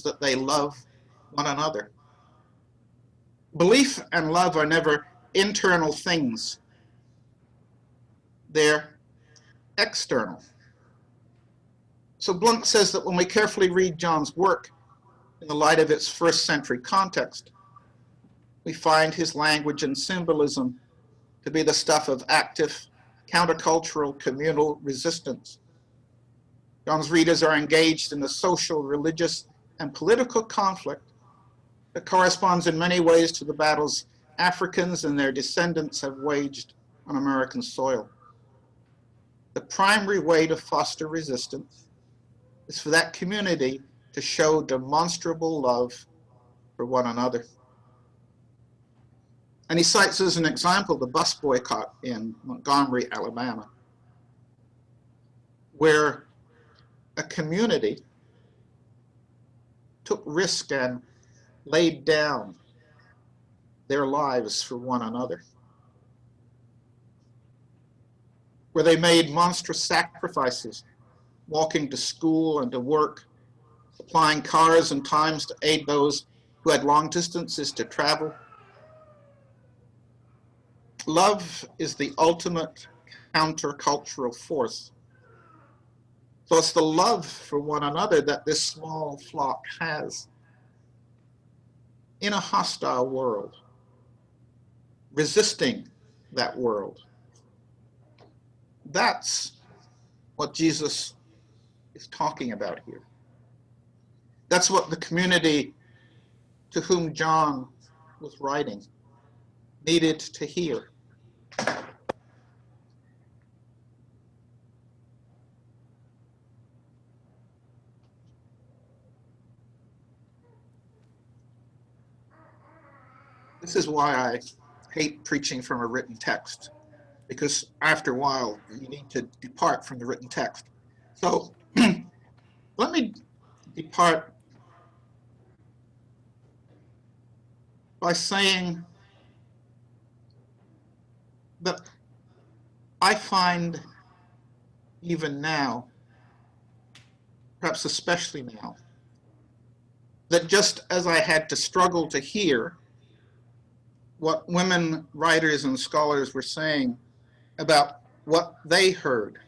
that they love one another. Belief and love are never internal things. They're external. So Blunt says that when we carefully read John's work in the light of its first century context, we find his language and symbolism to be the stuff of active, countercultural, communal resistance. John's readers are engaged in a social, religious, and political conflict that corresponds in many ways to the battles Africans and their descendants have waged on American soil. The primary way to foster resistance is for that community to show demonstrable love for one another. And he cites as an example the bus boycott in Montgomery, Alabama, where a community took risk and laid down their lives for one another, where they made monstrous sacrifices, walking to school and to work, supplying cars and times to aid those who had long distances to travel. Love is the ultimate countercultural force. So it's the love for one another that this small flock has in a hostile world, resisting that world. That's what Jesus is talking about here. That's what the community to whom John was writing needed to hear. This is why I hate preaching from a written text, because after a while you need to depart from the written text. So let me depart by saying that I find even now, perhaps especially now, that just as I had to struggle to hear what women writers and scholars were saying about what they heard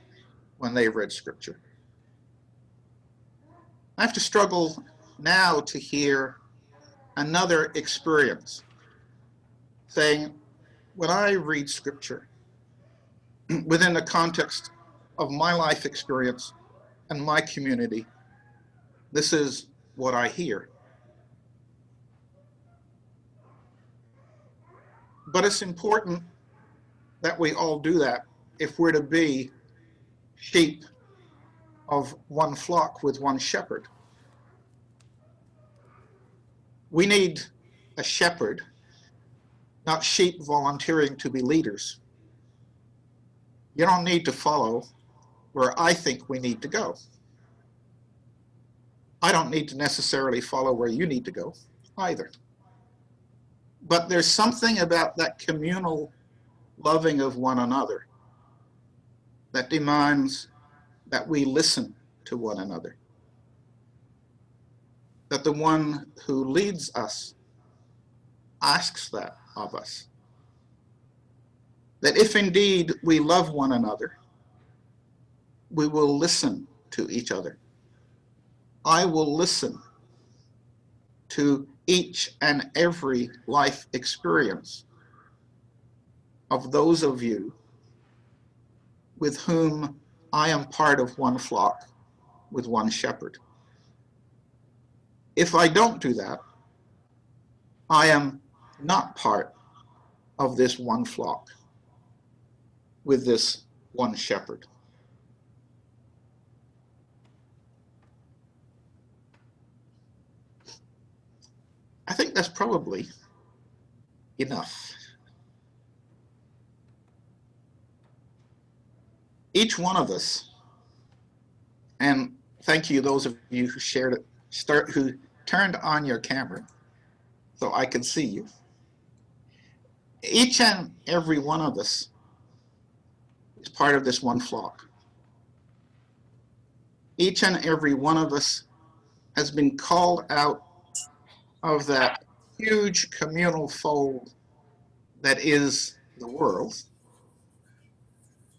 when they read Scripture, I have to struggle now to hear another experience saying, when I read Scripture within the context of my life experience and my community, this is what I hear. But it's important that we all do that if we're to be sheep of one flock with one shepherd. We need a shepherd, not sheep volunteering to be leaders. You don't need to follow where I think we need to go. I don't need to necessarily follow where you need to go either. But there's something about that communal loving of one another that demands that we listen to one another. That the one who leads us asks that of us. That if indeed we love one another, we will listen to each other. I will listen to each and every life experience of those of you with whom I am part of one flock with one shepherd. If I don't do that, I am not part of this one flock with this one shepherd. I think that's probably enough. Each one of us, and thank you those of you who shared it, who turned on your camera so I could see you. Each and every one of us is part of this one flock. Each and every one of us has been called out of that huge communal fold that is the world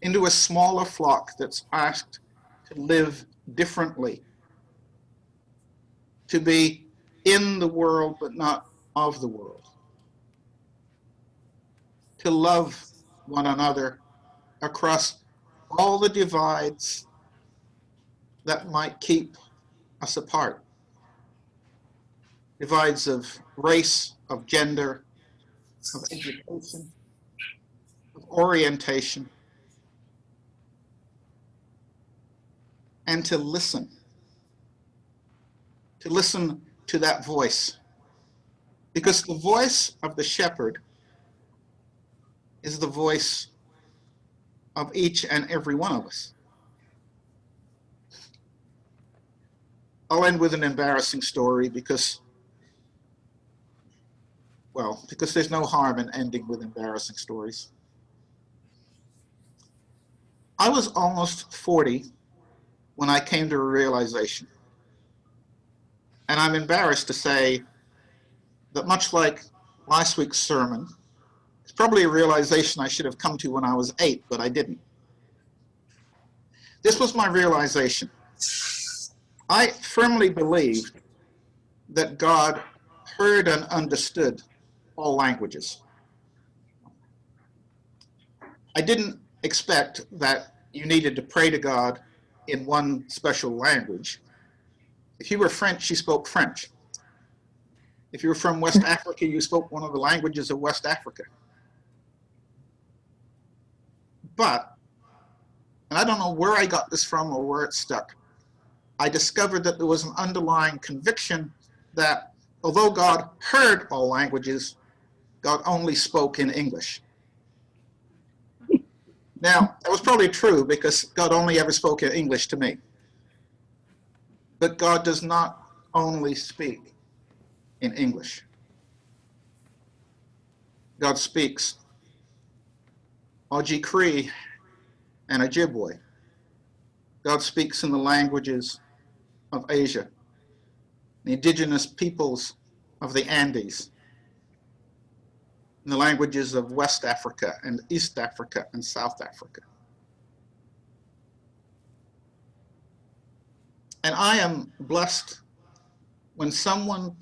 into a smaller flock that's asked to live differently, to be in the world but not of the world, to love one another across all the divides that might keep us apart. Divides of race, of gender, of education, of orientation, and to listen to that voice. Because the voice of the shepherd is the voice of each and every one of us. I'll end with an embarrassing story because there's no harm in ending with embarrassing stories. I was almost 40 when I came to a realization. And I'm embarrassed to say that much like last week's sermon, it's probably a realization I should have come to when I was 8, but I didn't. This was my realization. I firmly believed that God heard and understood all languages. I didn't expect that you needed to pray to God in one special language. If you were French, you spoke French. If you were from West Africa, you spoke one of the languages of West Africa. But, and I don't know where I got this from or where it stuck, I discovered that there was an underlying conviction that although God heard all languages, God only spoke in English. Now, that was probably true because God only ever spoke in English to me. But God does not only speak in English. God speaks Oji Cree and Ojibwe. God speaks in the languages of Asia, the indigenous peoples of the Andes, in the languages of West Africa and East Africa and South Africa. And I am blessed when someone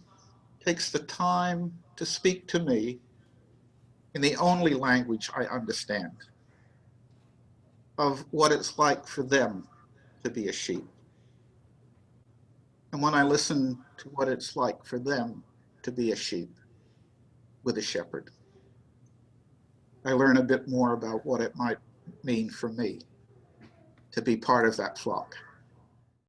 takes the time to speak to me in the only language I understand of what it's like for them to be a sheep. And when I listen to what it's like for them to be a sheep with a shepherd, I learn a bit more about what it might mean for me to be part of that flock.